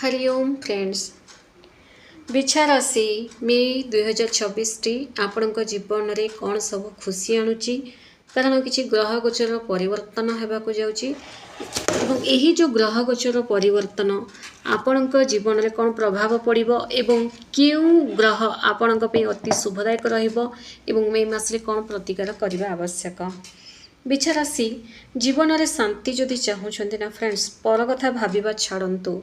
हरि ओम friends बिछा राशि मे 2026 T आपण जीवन में कौन सब खुशी आणुची कारण किसी ग्रह गोचर परिवर्तन होगाक जाऊँगी यही जो ग्रह गोचर परिवर्तन आपण जीवन में कौन प्रभाव पड़ो एवं क्यों ग्रह आपण अति शुभदायक मे मास कौन प्रतिकार करने आवश्यक बिछा राशि जीवन में शांति जदि चाहूँगी ना फ्रेंड्स पर कथा भाविबा छाड़तु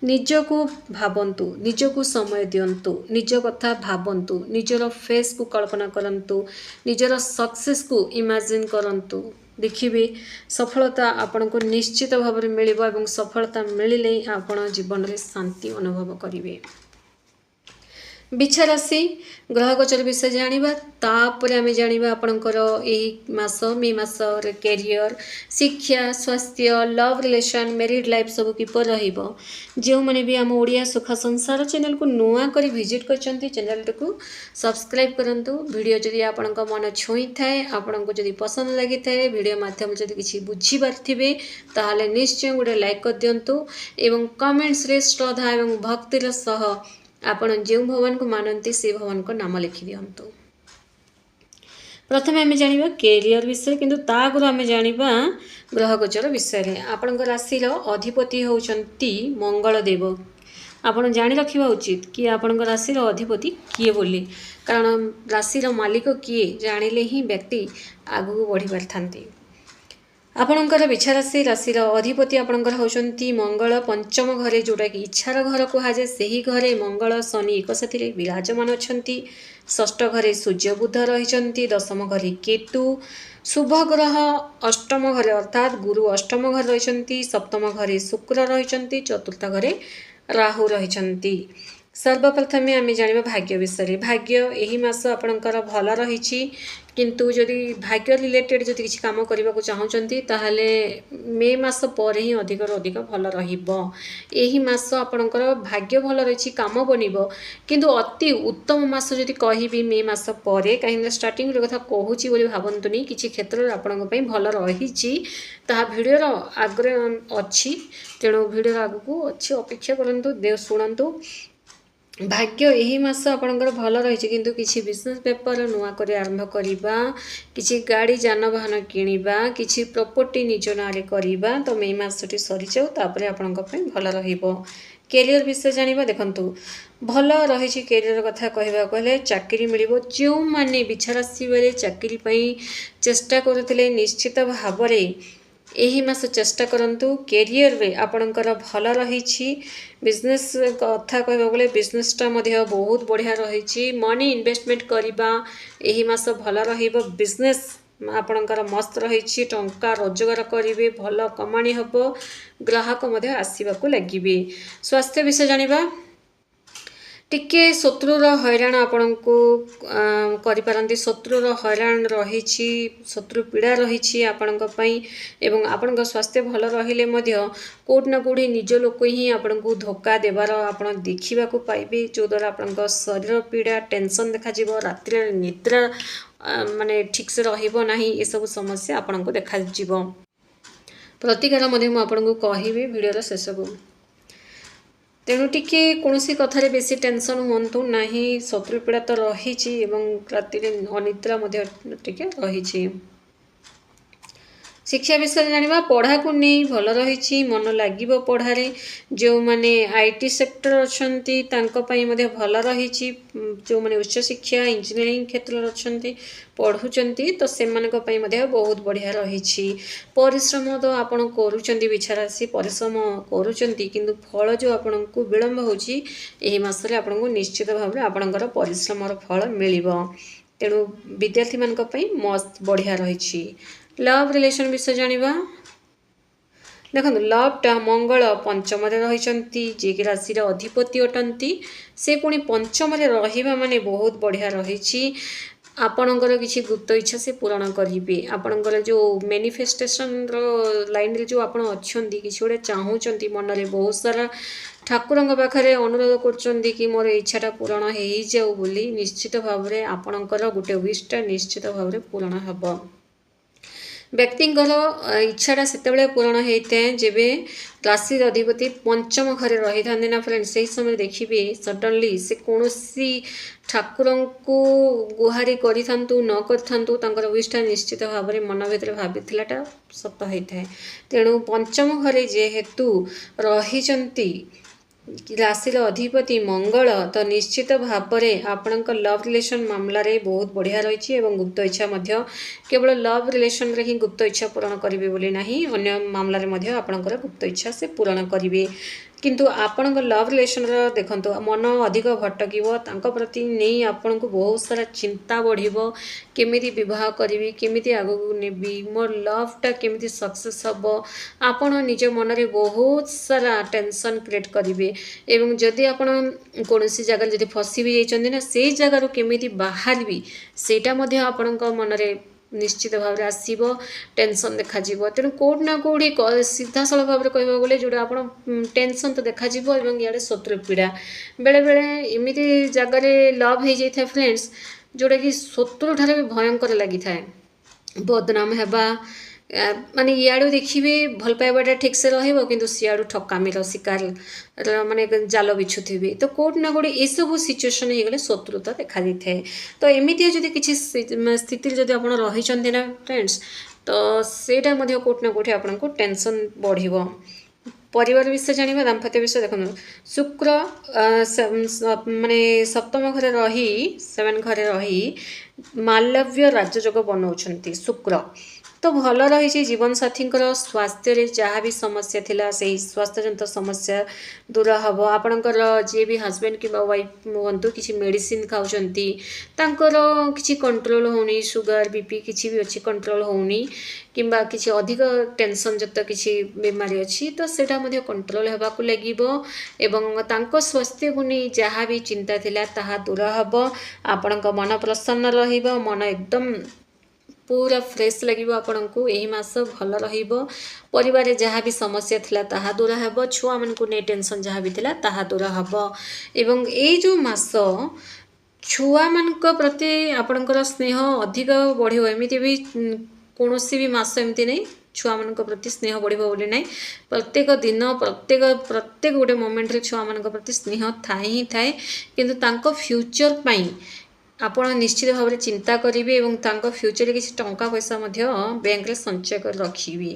निजको भावतु निजको समय दिंतु निज कथा भावतु निजर फेस को कल्पना करंतु निजर सक्सेस को इमेजिन करंतु देखिए सफलता आपन को निश्चित भाव में मिलिबा एवं सफलता मिलिले आपण जीवन में शांति अनुभव करेंगे। बिछा राशि ग्रह गोचर विषय जानिबा तापर आम जानिबा आपणकर यही मास मे मास कैरियर शिक्षा स्वास्थ्य लव रिलेशन मैरिड लाइफ सब किपर रहिबो जो माने भी आम ओडिया सुख संसार चैनल को नुआ करी विजिट करचंती चैनल को सब्सक्राइब करंतु वीडियो जदि आपणक मन छुई थाए आपणको जदि पसंद लगी थाए वीडियो माध्यम जदि किछि बुझी पारथिबे ताहाले निश्चय गोटे लाइक कर दियंतु एवं कमेंट्स रे श्रद्धा एवं भक्तिर सह आपण जो भगवान को मानती से भगवान को नाम लिखि दियंतु। प्रथम आम जाना कैरियर विषय किंतु आगुरी आम जाना ग्रह गोचर विषय आपण राशि अधिपति होती मंगल देव आपण जानी रखा उचित कि आपण राशि अधिपति किए बोली कारण राशि मालिक किए जानिले ही व्यक्ति आगू बढ़ी पारि आपणकर बिछा राशि राशि अधिपति आपणकर होती मंगल पंचम घरे जोटा कि इच्छार घर कहुए से ही घरे मंगल शनि एक साथी विराजमान अच्छा षष्ठ घरे सूर्य बुध रही दशम घरे केतु शुभ ग्रह अष्टम घरे अर्थात गुरु अष्टम घर रही सप्तम घरे शुक्र रही चतुर्थ घरे राहु रही। सर्वप्रथम आम जाना भाग्य विषय भाग्य यही मास आपणकर भल रही किंतु जदि भाग्य रिलेटेड जदि किसी काम करने को चाहूँगी ताहले मे मास पर ही अधिक अधिक भल रही मास आपणकर भाग्य भल रही काम बनब किंतु अति उत्तम मास जदि कहि मे मास पर कहीं स्टार्टिंग कथा कहूँ भावतुनि किसी क्षेत्र में आपण भल रही भिडर आगे अच्छी तेणु भिडर आगू अच्छी अपेक्षा करूँ देव शुणु भाग्य यही मास आपणकर भल रही किंतु किसी बिजनेस पेपर नुआ कर आरंभ करवा किसी गाड़ी जानवाहन किणवा किसी प्रॉपर्टी निज ना करवा तो मे मासटी सरी जाऊ तापर आपण भल रहिबो। कैरियर विषय जानिबा देखंतु भल रही कैरियर कथा कहबा कहले चाकरी मिलिबो जो माने बिछा राशि बेले चाकरी पई चेष्टा करथिले निश्चित भाव में यही मास चेष्टा करंतु कैरियर रे आपणकर भल रही बिजनेस कथा कहबा गले बिजनेसटा मध्य बहुत बढ़िया रही मनी इन्वेस्टमेंट करबा यही मास भल रहिबो बिजनेस आपणकर मस्त रही टंका रोजगार करेंगे भल कमाणी हम ग्राहक मध्य आसवाक लगे। स्वास्थ्य विषय जानिबा टिके शत्रुर हैरान आपण को करिपारंती शत्रुर हैरान रही शत्रु पीड़ा रही आपण एवं आपण स्वास्थ्य भल रहिले मध्य कोट ना कोठी निज लोक ही आपण को धोखा देवार आपण देखा पाइबे जो द्वारा आपण शरीर पीड़ा टेंशन देखा रात्रि निद्रा माने ठीक से रहिबो नाही ये सब समस्या आपण को देखा प्रतिकार मध्य आपको कहबी वीडियोर शेष को तेणु टिके कौन कथार बेसी टेंशन हूँ ना शत्रु पीड़ा तो रही राति अनिद्रा रही। शिक्षा विषय जाना पढ़ा को नहीं भल रही मन लगे पढ़ारे जो मैंने आईटी सेक्टर अच्छा भल रही जो मैंने उच्च शिक्षा इंजीनियरिंग क्षेत्र अच्छा पढ़ुंट तो से बहुत बढ़िया रही परिश्रम तो आपड़ कर बिछा राशि परिश्रम करूँ फल जो आपन को विलम्ब होसरे आपको निश्चित भाव में आपणकर परिश्रम फल मिल तेणु विद्यार्थी मान मस्त बढ़िया रही। लव रिलेशन विषय जानिबा देखो लवटा मंगल पंचम रही जे कि राशि अधिपति अटंती से पुणी पंचम रहिबा माने बहुत बढ़िया रही आपणकर किसी गुप्त इच्छा से पूरण करेंगे आपणकर जो मैनिफेस्टेशन लाइन रे जो आपण अच्छी किसी गोटे चाहूँगी मन में बहुत सारा ठाकुर पाखे अनुरोध कर मोर इच्छाटा पूरण हो जाऊ बोली निश्चित भाव में आपणकर गोटे विशटा निश्चित भाव में पूरण हम। ବ୍ୟକ୍ତିଙ୍କର ଇଚ୍ଛାଟା ସେତେବେଳେ ପୂରଣ ହେଇଥାଏ ଯେବେ ରାଶିର ଅଧିପତି ପଞ୍ଚମ ଘରେ ରହିଥାନ୍ତି ନା ଫ୍ରେଣ୍ଡ। ସେହି ସମୟରେ ଦେଖିବେ ସଡନଲି ସେ କୌଣସି ଠାକୁରଙ୍କୁ ଗୁହାରି କରିଥାନ୍ତୁ ନ କରିଥାନ୍ତୁ ତାଙ୍କର ୱିଶ୍ଟା ନିଶ୍ଚିତ ଭାବରେ ମନ ଭିତରେ ଭାବିଥିଲାଟା ସତ ହେଇଥାଏ। ତେଣୁ ପଞ୍ଚମ ଘରେ ଯେହେତୁ ରହିଛନ୍ତି ରାଶିର ଅଧିପତି ମଙ୍ଗଳ, ତ ନିଶ୍ଚିତ ଭାବରେ ଆପଣଙ୍କ ଲଭ୍ ରିଲେସନ୍ ମାମଲାରେ ବହୁତ ବଢ଼ିଆ ରହିଛି ଏବଂ ଗୁପ୍ତ ଇଚ୍ଛା ମଧ୍ୟ କେବଳ ଲଭ୍ ରିଲେସନ୍ରେ ହିଁ ଗୁପ୍ତ ଇଚ୍ଛା ପୂରଣ କରିବେ ବୋଲି ନାହିଁ, ଅନ୍ୟ ମାମଲାରେ ମଧ୍ୟ ଆପଣଙ୍କର ଗୁପ୍ତ ଇଚ୍ଛା ସେ ପୂରଣ କରିବେ। କିନ୍ତୁ ଆପଣଙ୍କ ଲଭ୍ ରିଲେସନ୍ର ଦେଖନ୍ତୁ ମନ ଅଧିକ ଭଟକିବ, ତାଙ୍କ ପ୍ରତି ନେଇ ଆପଣଙ୍କୁ ବହୁତ ସାରା ଚିନ୍ତା ବଢ଼ିବ। କେମିତି ବିବାହ କରିବି, କେମିତି ଆଗକୁ ନେବି, ମୋର ଲଭ୍ଟା କେମିତି ସକ୍ସେସ୍ ହେବ, ଆପଣ ନିଜ ମନରେ ବହୁତ ସାରା ଟେନସନ୍ କ୍ରିଏଟ୍ କରିବେ। ଏବଂ ଯଦି ଆପଣ କୌଣସି ଜାଗାରେ ଯଦି ଫସି ବି ଯାଇଛନ୍ତି ନା, ସେଇ ଜାଗାରୁ କେମିତି ବାହାରିବି ସେଇଟା ମଧ୍ୟ ଆପଣଙ୍କ ମନରେ ନିଶ୍ଚିତ ଭାବରେ ଆସିବ, ଟେନସନ୍ ଦେଖାଯିବ। ତେଣୁ କେଉଁଠି ନା କେଉଁଠି ସିଧାସଳଖ ଭାବରେ କହିବାକୁ ଗଲେ ଯେଉଁଟା ଆପଣ ଟେନସନ୍ ତ ଦେଖାଯିବ ଏବଂ ଇଆଡ଼େ ଶତ୍ରୁ ପୀଡ଼ା। ବେଳେବେଳେ ଏମିତି ଜାଗାରେ ଲଭ୍ ହେଇଯାଇଥାଏ ଫ୍ରେଣ୍ଡସ୍ ଯେଉଁଟାକି ଶତ୍ରୁ ଠାରୁ ବି ଭୟଙ୍କର ଲାଗିଥାଏ। ବଦନାମ ହେବା, ମାନେ ଇଆଡ଼ୁ ଦେଖିବେ ଭଲ ପାଇବାଟା ଠିକ୍ସେ ରହିବ କିନ୍ତୁ ସିଆଡ଼ୁ ଠକାମିର ଶିକାର ମାନେ ଜାଲ ବିଛୁଥିବେ। ତ କେଉଁଠି ନା କେଉଁଠି ଏସବୁ ସିଚୁଏସନ୍ ହେଇଗଲେ ଶତ୍ରୁତା ଦେଖାଯାଇଥାଏ। ତ ଏମିତିଆ ଯଦି କିଛି ସ୍ଥିତିରେ ଯଦି ଆପଣ ରହିଛନ୍ତି ନା ଫ୍ରେଣ୍ଡସ୍, ତ ସେଇଟା ମଧ୍ୟ କେଉଁଠି ନା କେଉଁଠି ଆପଣଙ୍କୁ ଟେନସନ୍ ବଢ଼ିବ। ପରିବାର ବିଷୟ ଜାଣିବା, ଦାମ୍ପତ୍ୟ ବିଷୟ ଦେଖନ୍ତୁ। ଶୁକ୍ର ମାନେ ସପ୍ତମ ଘରେ ରହି, 7 ଘରେ ରହି ମାଲବ୍ୟ ରାଜଯୋଗ ବନାଉଛନ୍ତି ଶୁକ୍ର। ତ ଭଲ ରହିଛି। ଜୀବନସାଥୀଙ୍କର ସ୍ୱାସ୍ଥ୍ୟରେ ଯାହା ବି ସମସ୍ୟା ଥିଲା ସେହି ସ୍ୱାସ୍ଥ୍ୟଜନିତ ସମସ୍ୟା ଦୂର ହେବ। ଆପଣଙ୍କର ଯିଏ ବି ହଜବେଣ୍ଡ କିମ୍ବା ୱାଇଫ୍ ହୁଅନ୍ତୁ କିଛି ମେଡ଼ିସିନ୍ ଖାଉଛନ୍ତି, ତାଙ୍କର କିଛି କଣ୍ଟ୍ରୋଲ୍ ହେଉନି, ସୁଗାର ବିପି କିଛି ବି ଅଛି କଣ୍ଟ୍ରୋଲ୍ ହେଉନି, କିମ୍ବା କିଛି ଅଧିକ ଟେନସନ୍ ଯୁକ୍ତ କିଛି ବେମାରୀ ଅଛି ତ ସେଇଟା ମଧ୍ୟ କଣ୍ଟ୍ରୋଲ୍ ହେବାକୁ ଲାଗିବ। ଏବଂ ତାଙ୍କ ସ୍ୱାସ୍ଥ୍ୟକୁ ନେଇ ଯାହା ବି ଚିନ୍ତା ଥିଲା ତାହା ଦୂର ହେବ। ଆପଣଙ୍କ ମନ ପ୍ରସନ୍ନ ରହିବ, ମନ ଏକଦମ ପୁରା ଫ୍ରେଶ୍ ଲାଗିବ ଆପଣଙ୍କୁ। ଏହି ମାସ ଭଲ ରହିବ। ପରିବାରରେ ଯାହା ବି ସମସ୍ୟା ଥିଲା ତାହା ଦୂର ହେବ। ଛୁଆମାନଙ୍କୁ ନେଇ ଟେନସନ୍ ଯାହା ବି ଥିଲା ତାହା ଦୂର ହେବ। ଏବଂ ଏଇ ଯେଉଁ ମାସ ଛୁଆମାନଙ୍କ ପ୍ରତି ଆପଣଙ୍କର ସ୍ନେହ ଅଧିକ ବଢ଼ିବ। ଏମିତି ବି କୌଣସି ବି ମାସ ଏମିତି ନାହିଁ ଛୁଆମାନଙ୍କ ପ୍ରତି ସ୍ନେହ ବଢ଼ିବ ବୋଲି ନାହିଁ। ପ୍ରତ୍ୟେକ ଦିନ ପ୍ରତ୍ୟେକ ଗୋଟେ ମୋମେଣ୍ଟରେ ଛୁଆମାନଙ୍କ ପ୍ରତି ସ୍ନେହ ଥାଏ ହିଁ ଥାଏ। କିନ୍ତୁ ତାଙ୍କ ଫ୍ୟୁଚର୍ ପାଇଁ ଆପଣ ନିଶ୍ଚିତ ଭାବରେ ଚିନ୍ତା କରିବେ ଏବଂ ତାଙ୍କ ଫ୍ୟୁଚରରେ କିଛି ଟଙ୍କା ପଇସା ମଧ୍ୟ ବ୍ୟାଙ୍କରେ ସଞ୍ଚୟ କରି ରଖିବେ।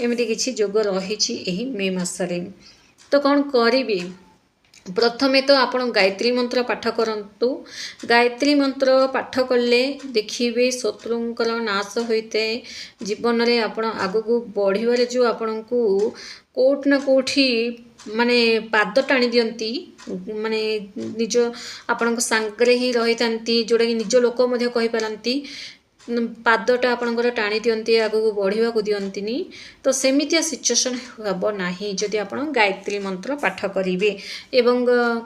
ଏମିତି କିଛି ଯୋଗ ରହିଛି ଏହି ମେ ମାସରେ। ତ କ'ଣ କରିବେ? ପ୍ରଥମେ ତ ଆପଣ ଗାୟତ୍ରୀ ମନ୍ତ୍ର ପାଠ କରନ୍ତୁ। ଗାୟତ୍ରୀ ମନ୍ତ୍ର ପାଠ କଲେ ଦେଖିବେ ଶତ୍ରୁଙ୍କର ନାଶ ହୋଇଥାଏ। ଜୀବନରେ ଆପଣ ଆଗକୁ ବଢ଼ିବାରେ ଯେଉଁ ଆପଣଙ୍କୁ କେଉଁଠି ନା କେଉଁଠି ମାନେ ପାଦ ଟାଣି ଦିଅନ୍ତି, ମାନେ ନିଜ ଆପଣଙ୍କ ସାଙ୍ଗରେ ହିଁ ରହିଥାନ୍ତି, ଯେଉଁଟାକି ନିଜ ଲୋକ ମଧ୍ୟ କହିପାରନ୍ତି, ପାଦଟା ଆପଣଙ୍କର ଟାଣି ଦିଅନ୍ତି, ଆଗକୁ ବଢ଼ିବାକୁ ଦିଅନ୍ତିନି। ତ ସେମିତିଆ ସିଚୁଏସନ୍ ହେବ ନାହିଁ ଯଦି ଆପଣ ଗାୟତ୍ରୀ ମନ୍ତ୍ର ପାଠ କରିବେ। ଏବଂ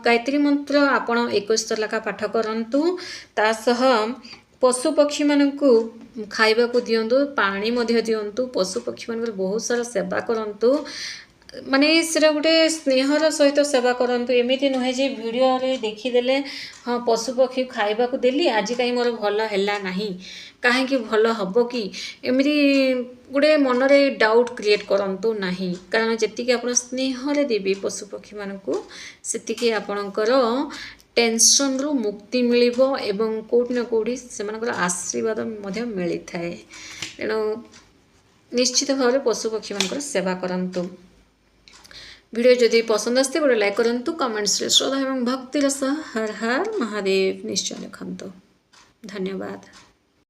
ଗାୟତ୍ରୀ ମନ୍ତ୍ର ଆପଣ 21 ଥର ଲେଖା ପାଠ କରନ୍ତୁ। ତା ସହ ପଶୁପକ୍ଷୀମାନଙ୍କୁ ଖାଇବାକୁ ଦିଅନ୍ତୁ, ପାଣି ମଧ୍ୟ ଦିଅନ୍ତୁ। ପଶୁପକ୍ଷୀମାନଙ୍କର ବହୁତ ସାରା ସେବା କରନ୍ତୁ। ମାନେ ସେଟା ଗୋଟେ ସ୍ନେହର ସହିତ ସେବା କରନ୍ତୁ। ଏମିତି ନୁହେଁ ଯେ ଭିଡ଼ିଓରେ ଦେଖିଦେଲେ ହଁ ପଶୁପକ୍ଷୀ ଖାଇବାକୁ ଦେଲି ଆଜି କାହିଁ ମୋର ଭଲ ହେଲା ନାହିଁ, କାହିଁକି ଭଲ ହେବ କି, ଏମିତି ଗୋଟେ ମନରେ ଡାଉଟ୍ କ୍ରିଏଟ୍ କରନ୍ତୁ ନାହିଁ। କାରଣ ଯେତିକି ଆପଣ ସ୍ନେହରେ ଦେବେ ପଶୁପକ୍ଷୀମାନଙ୍କୁ ସେତିକି ଆପଣଙ୍କର ଟେନସନ୍ରୁ ମୁକ୍ତି ମିଳିବ ଏବଂ କେଉଁଠି ନା କେଉଁଠି ସେମାନଙ୍କର ଆଶୀର୍ବାଦ ମଧ୍ୟ ମିଳିଥାଏ। ତେଣୁ ନିଶ୍ଚିତ ଭାବରେ ପଶୁପକ୍ଷୀମାନଙ୍କର ସେବା କରନ୍ତୁ। ଭିଡ଼ିଓ ଯଦି ପସନ୍ଦ ଆସିଥାଏ ଗୋଟେ ଲାଇକ୍ କରନ୍ତୁ, କମେଣ୍ଟସରେ ଶ୍ରଦ୍ଧା ଏବଂ ଭକ୍ତିର ସହ ହର ହର ମହାଦେବ ନିଶ୍ଚୟ ଲେଖନ୍ତୁ। ଧନ୍ୟବାଦ।